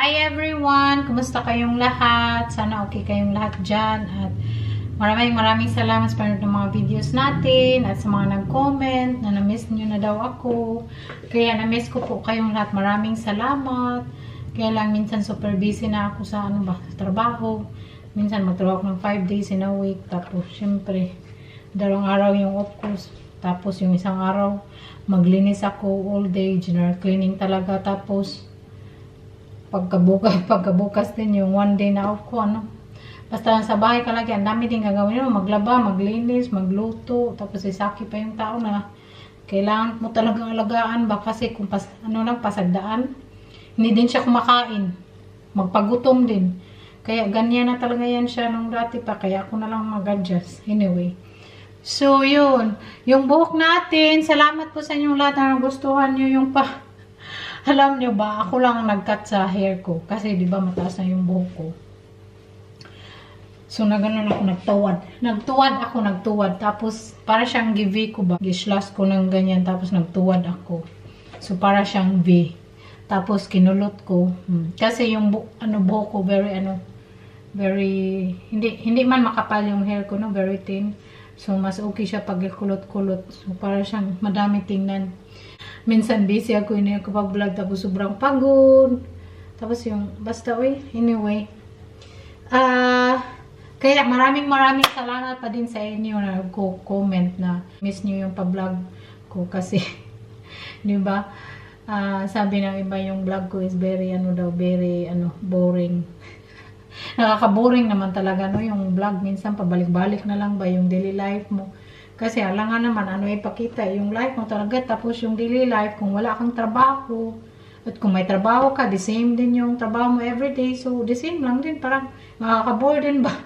Hi everyone! Kumusta kayong lahat? Sana okay kayong lahat dyan. At maraming salamat sa panood ng mga videos natin at sa mga nag-comment na na-miss nyo na daw ako. Kaya na-miss ko po kayong lahat. Maraming salamat. Kaya lang minsan super busy na ako sa trabaho. Minsan magtrabaho ako ng 5 days in a week. Tapos syempre, 2 araw yung off ko. Tapos yung isang araw, maglinis ako all day. General cleaning talaga. Tapos pagkabukas din yung 1 day na off ko, basta sa bahay ka lagi, ang dami din gagawin mo, maglaba, maglinis, magluto, tapos isaki pa yung tao na kailangan mo talagang alagaan ba, kasi kung pasagdaan, hindi din siya kumakain, magpagutom din, kaya ganyan na talaga yan siya nung dati pa, kaya ako na lang mag-adjust. Anyway, so yun, yung buhok natin, salamat po sa inyong lahat na nagustuhan nyo yung alam nyo ba, ako lang nag-cut sa hair ko. Kasi di ba mataas na yung buhok ko. So nagano ako, nagtuwad. Tapos para siyang V ko ba. Gislash ko ng ganyan. Tapos nagtuwad ako. So para siyang V. Tapos kinulot ko. Kasi yung buhok ko very, hindi man makapal yung hair ko, no? Very thin. So mas okay siya pag kulot-kulot. So para siyang madami tingnan. Minsan busy ako, hindi ako pag-vlog, tapos sobrang pagod. Tapos yung, basta anyway. Kaya maraming salamat pa din sa inyo na nagko-comment na miss nyo yung pa-vlog ko kasi, di ba? Sabi ng iba yung vlog ko is very, boring. Nakaka-boring naman talaga, no? Yung vlog, minsan pabalik-balik na lang ba yung daily life mo. Kasi alangan naman, ipakita yung life mo talaga. Tapos yung daily life, kung wala kang trabaho, at kung may trabaho ka, the same din yung trabaho mo everyday. So, the same lang din. Parang makaka-bored din ba?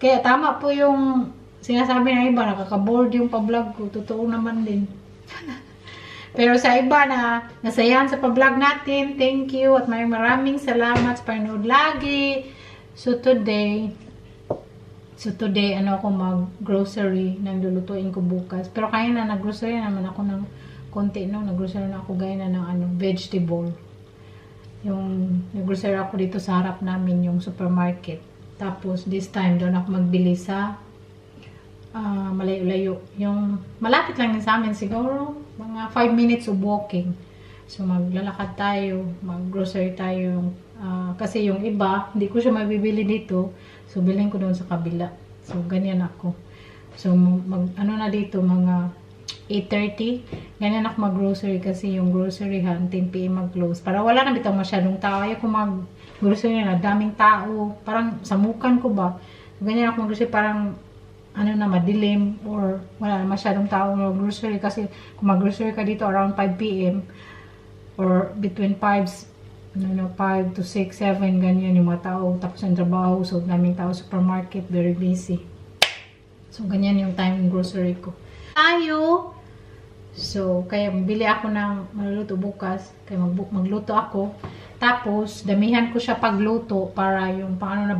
Kaya tama po yung sinasabi ng iba, nakaka-bored yung pa-vlog ko. Totoo naman din. Pero sa iba na nasayahan sa pa-vlog natin, thank you. At maraming salamat sa panood lagi. So, today, ako mag-grocery, naglulutuin ko bukas. Pero kaya na, nag-grocery naman ako ng konti, no? Nag-grocery na ako gaya na ng vegetable. Yung, nag-grocery ako dito sa harap namin, yung supermarket. Tapos, this time, doon ako magbili sa malayo-layo. Yung, malapit lang din sa amin, siguro, mga 5 minutes of walking. So, maglalakad tayo, mag-grocery tayo. Kasi yung iba, hindi ko siya mabibili dito. So, bilhin ko doon sa kabila. So, ganyan ako. So, na dito, mga 8:30. Ganyan ako mag-grocery kasi yung grocery 10 PM mag-close. Para wala na bitang masyadong tao. Ayaw ko mag-grocery na daming tao. Parang samukan ko ba. So, ganyan ako mag-grocery. Parang, madilim. Or wala na masyadong tao mag-grocery. Kasi kung mag-grocery ka dito around 5 PM. Or between 5 to 6, 7, ganyan yung mga tao, tapos ang trabaho, so daming tao, supermarket, very busy. So, ganyan yung time ng grocery ko. So, kaya bili ako ng maluluto bukas, kaya magluto ako, tapos damihan ko siya pagluto para yung 3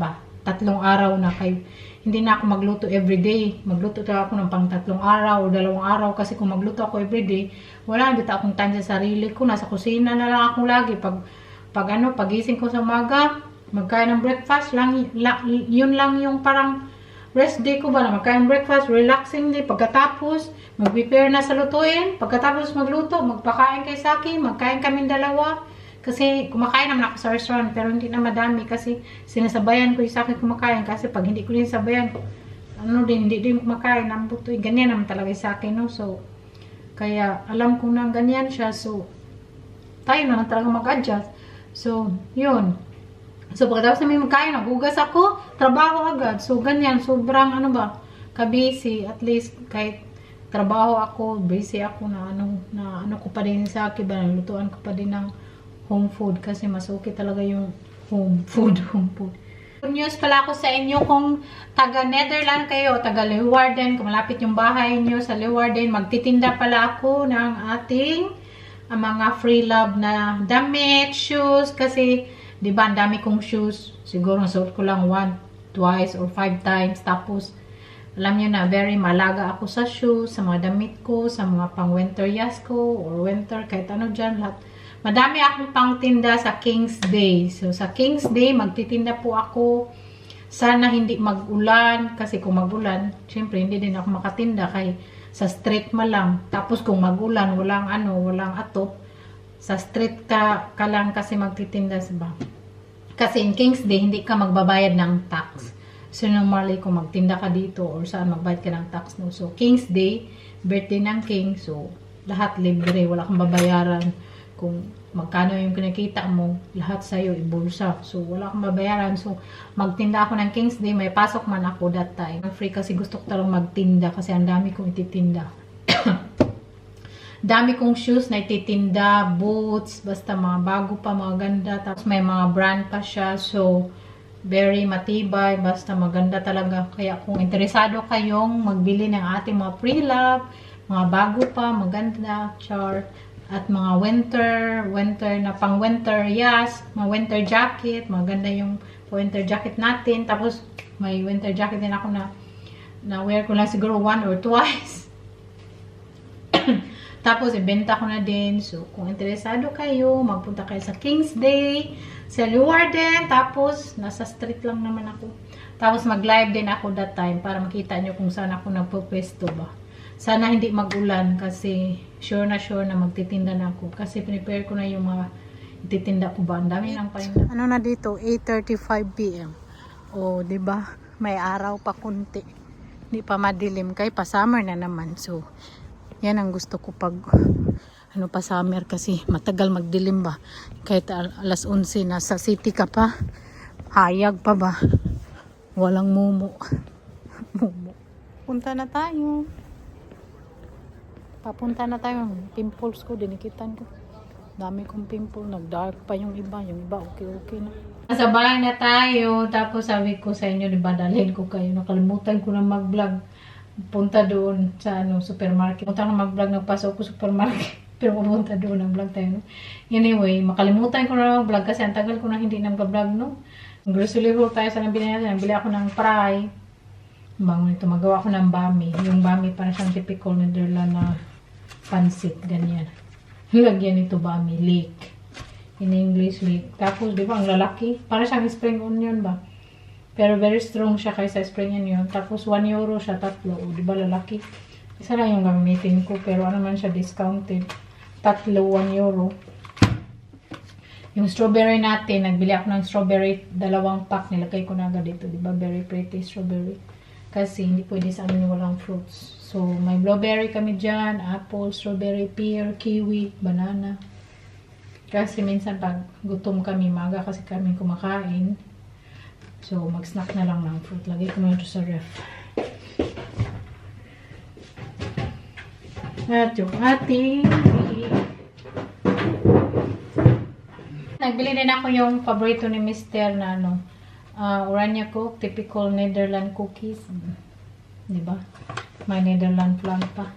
araw na, kay hindi na ako magluto everyday. Magluto ako ng 3 araw o 2 araw, kasi kung magluto ako everyday, wala na akong time sa sarili ko, nasa kusina na lang ako lagi. Pagising ko sa umaga, magkain ng breakfast lang, yun lang yung parang rest day ko ba, na magkain breakfast, relaxing day. Pagkatapos, mag-prepare na sa lutuin. Pagkatapos magluto, magpakain kay Saki, magkain kaming 2. Kasi kumakain naman ako sa restaurant, pero hindi na madami kasi sinasabayan ko yung Saki kumakain. Kasi pag hindi ko din sabayan, hindi din kumakain ng buto. Ganyan naman talaga yung Saki, no? So, kaya alam ko na ganyan siya. So, tayo na talaga mag-adjust. So, yun. So, pagkatapos namin magkain, nagugas ako, trabaho agad. So, ganyan, sobrang, kabisi. At least, kahit trabaho ako, busy ako na ko pa din sa akin, nalutuan ko pa din ng home food. Kasi mas okay talaga yung home food. Good news pala ako sa inyo kung taga Netherlands kayo, taga Leeuwarden, kung malapit yung bahay nyo sa Leeuwarden, magtitinda pala ako ng ating mga free love na damit, shoes, kasi di ba ang dami kong shoes, siguro nasuot ko lang 1, 2 or 5 times, tapos alam niyo na, very malaga ako sa shoes, sa mga damit ko, sa mga pang winter yas ko or winter, kahit ano dyan, lahat Madami akong pang tinda sa King's Day. So, sa King's Day, magtitinda po ako. Sana hindi mag-ulan. Kasi kung mag-ulan, syempre, hindi din ako makatinda. Kay sa street ma lang. Tapos kung mag-ulan, walang atop. Sa street ka lang kasi magtitinda ba? Kasi in King's Day, hindi ka magbabayad ng tax. So, normally, kung magtinda ka dito or saan magbayad ka ng tax. No? So, King's Day, birthday ng King. So, lahat libre. Wala kang babayaran. Kung magkano yung kinikita mo, lahat sa'yo, ibulsa. So, wala akong babayaran. So, magtinda ako ng King's Day. May pasok man ako that time. Free kasi gusto ko talagang magtinda kasi ang dami kong ititinda. Dami kong shoes na ititinda, boots, basta mga bago pa, mga ganda. Tapos may mga brand pa siya. So, very matibay, basta maganda talaga. Kaya kung interesado kayong magbili ng ating mga pre-love, mga bago pa, maganda, char. At mga winter na pang winter, yes, mga winter jacket, maganda yung winter jacket natin. Tapos may winter jacket din ako na wear ko lang siguro 1 or twice. Tapos ibenta ko na din. So kung interesado kayo, magpunta kayo sa King's Day, sa Leeuwarden. Tapos nasa street lang naman ako. Tapos mag-live din ako that time para makita nyo kung saan ako nagpo-pwesto ba. Sana hindi mag-ulan kasi sure na magtitinda na ako. Kasi prepare ko na yung mga ititinda ko ba. Ang dami lang pa yung... Ano na dito? 8:35 p.m. O, diba? May araw pa kunti. Hindi pa madilim. Kaya pa summer na naman. So, yan ang gusto ko pag ano pa summer kasi matagal magdilim ba. Kahit alas 11 nasa city ka pa. Hayag pa ba? Walang mumo. Mumo. Punta na tayo. Papunta na tayo. Pimples ko, dinikitan ko. Dami kong pimple. Nag-dark pa yung iba. Yung iba, okay na. Nasa bahay na tayo. Tapos sabi ko sa inyo, diba, dalhin ko kayo. Nakalimutan ko na mag-vlog. Punta doon sa supermarket. Punta na mag-vlog. Nagpasok ko supermarket. Pero pupunta doon. Nag-vlog tayo. No? Anyway, makalimutan ko na mag-vlog kasi ang tagal ko na hindi nag-vlog. No? Grocery haul tayo sa nabili natin. Nabili ako ng fry. Bangon ito. Magawa ko ng bami. Yung bami para siyang typical Netherlands na pansit, ganyan. Lagyan ito ba, may leek. In English, leek. Tapos, di ba, ang lalaki. Para siyang spring onion ba? Pero very strong siya kaysa spring onion. Tapos, 1 euro siya, tatlo. O, di ba, lalaki? Isa lang yung gamitin ko. Pero ano man siya, discounted. Tatlo, 1 euro. Yung strawberry natin, nagbili ako ng strawberry, 2 pack. Nilagay ko na agad dito, di ba? Very pretty strawberry. Kasi, hindi pwede sa amin walang fruits. So, may blueberry kami dyan, apple, strawberry, pear, kiwi, banana. Kasi minsan pag gutom kami, maga kasi kami kumakain. So, mag-snack na lang ng fruit. Lagay ko na ito sa ref. At yung ating nagbili din ako yung paborito ni Mr. na Oranje Cook, typical Netherlands cookies. Diba? May Netherlands flag pa.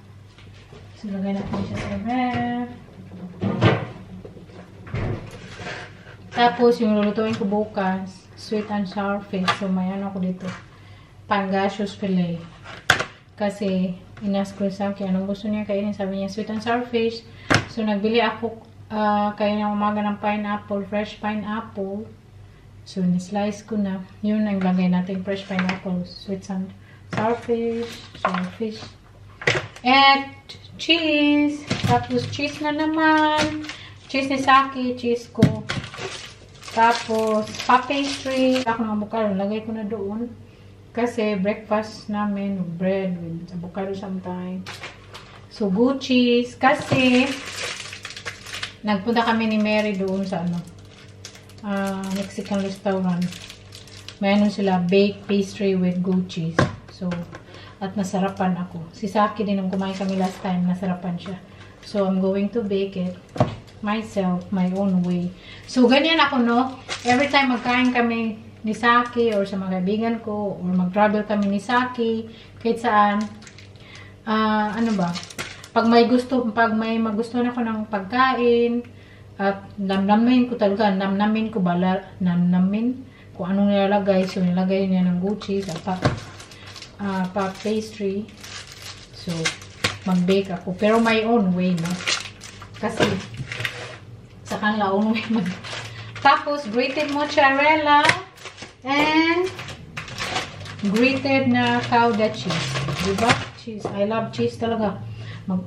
So, lagay natin siya sa ref. Tapos, yung lulutuin ko bukas, sweet and sour fish. So, may ako dito. Pangasius fillet. Kasi, inas ko sa akin, anong gusto niya kainin? Sabi niya, sweet and sour fish. So, nagbili ako kayo ng umaga ng pineapple, fresh pineapple. So, ni-slice ko na. Yun, naglagay natin fresh pineapple, sweet and sour fish, and cheese. Tapos, cheese na naman. Cheese ni Saki, cheese ko. Tapos, pastry. Ako ng avocado, lagay ko na doon. Kasi, breakfast namin, bread with avocado sometimes. So, good cheese. Kasi, nagpunta kami ni Mary doon sa Mexican restaurant. Mayroon sila baked pastry with goat cheese. So, at nasarapan ako. Si Saki din, nung kumain kami last time, nasarapan siya. So, I'm going to bake it myself, my own way. So, ganyan ako, no? Every time magkain kami ni Saki or sa mga kaibigan ko or mag-travel kami ni Saki, kahit saan, pag may magustuhan ako ng pagkain, at namnamin ko talaga, namnamin kung anong nilalagay. So, nilagay niya ng goat cheese at pastry. So, mag-bake ako. Pero my own way, no? Kasi, sa kanila only. Tapos, grated mozzarella and grated na Gouda cheese. Diba? Cheese. I love cheese talaga.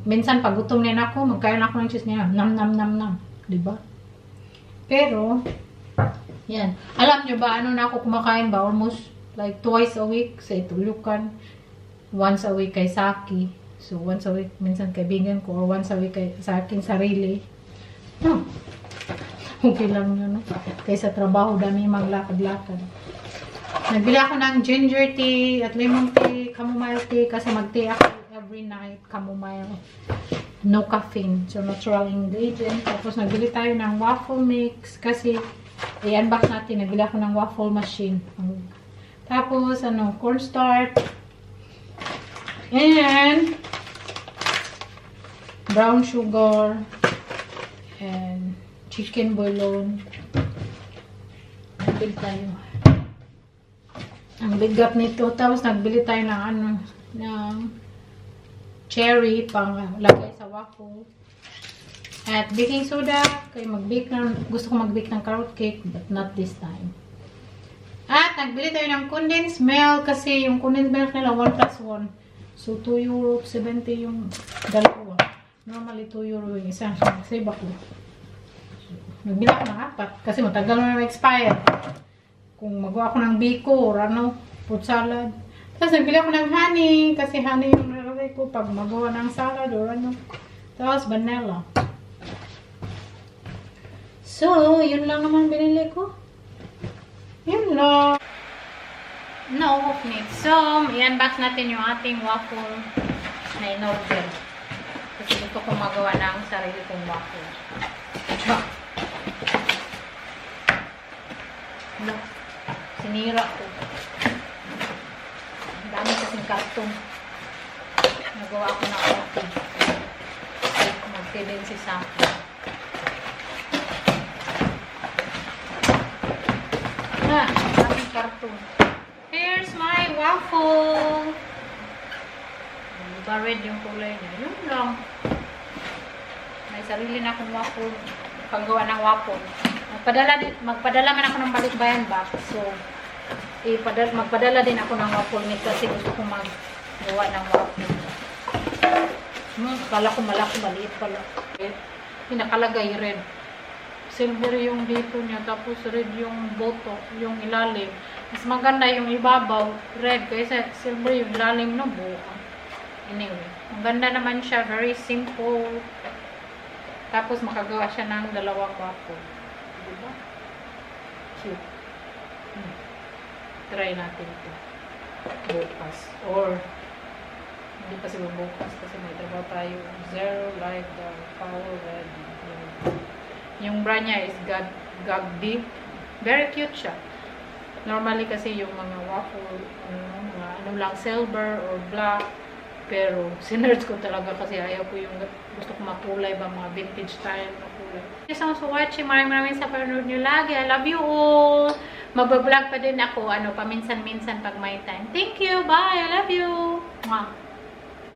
Minsan, pag gutom din ako, magkain ako ng cheese niya. Nam, nam, nam, nam. Diba? Pero, yan. Alam nyo ba, ano na ako kumakain ba? Almost like twice a week sa Itulukan. Once a week kay Saki. So, once a week, minsan kaibigan ko, or once a week sa aking sarili. Okay lang yun, no? Kaysa trabaho, dami maglakad-lakad. Nagbili ako ng ginger tea at lemon tea, chamomile tea, kasi mag-tea ako every night, chamomile. No caffeine, so natural ingredient. Tapos, nagbili tayo ng waffle mix, kasi i-unbox natin, nagbili ako ng waffle machine. Tapos, cornstarch, and brown sugar, and chicken bouillon. Nagbili tayo. Ang bigat nito. Tapos nagbili tayo ng ng cherry pang lagay sa waffle. At baking soda. Kaya gusto ko mag-bake ng carrot cake, but not this time. At nagbili tayo ng condensed milk kasi yung condensed milk nila 1+1. So, €2.70 yung dalawa. Normally, €2 yung isa. Save ako. Nagbili ako ng 4 kasi matagal na ma-expire. Kung magawa ako ng biko or fruit salad. Tapos, nagbili ako ng honey kasi honey yung nalagay ko pag magawa ng salad or Tapos, vanilla. So, yun lang naman binili ko. Yun lang. No opening. So, i-unbox natin yung ating waffle na in-order. Kasi gusto ko magawa ng sarili kong waffle. No. Sinira ko. Ang dami kasing karton. Nagawa ko ng coffee. Mag-din si Saki. Ang daming karton. Here's my waffle. Diba red yung kulay niya? Yun lang. May sarili na akong waffle. Paggawa ng waffle. Magpadala man ako ng balikbayan box. So, magpadala din ako ng waffle nito kasi gusto ko maggawa ng waffle. Kala ko malaki, maliit pala. Pinakalagay red. Silver yung dito niya, tapos red yung boto, yung ilalim. Mas maganda yung ibabaw, red, kaysa silver yung ilalim ng buo. Anyway, ang ganda naman siya, very simple. Tapos makagawa siya ng dalawang waffle. Diba? Cute. Try natin ito. Bukas. Or, hindi pa siguro bukas kasi may trabaho tayo. Zero like the power red. Yung brand niya is Gagdi. Very cute siya. Normally kasi yung mga waffle, mga lang, silver or black. Pero, sinerge ko talaga kasi ayaw ko yung gusto ko makulay ba, mga vintage style na kulay. Thank you so much for watching. Maraming sa panonood nyo lagi. I love you all. Mag-vlog pa din ako, paminsan-minsan pag may time. Thank you. Bye. I love you. Mwah.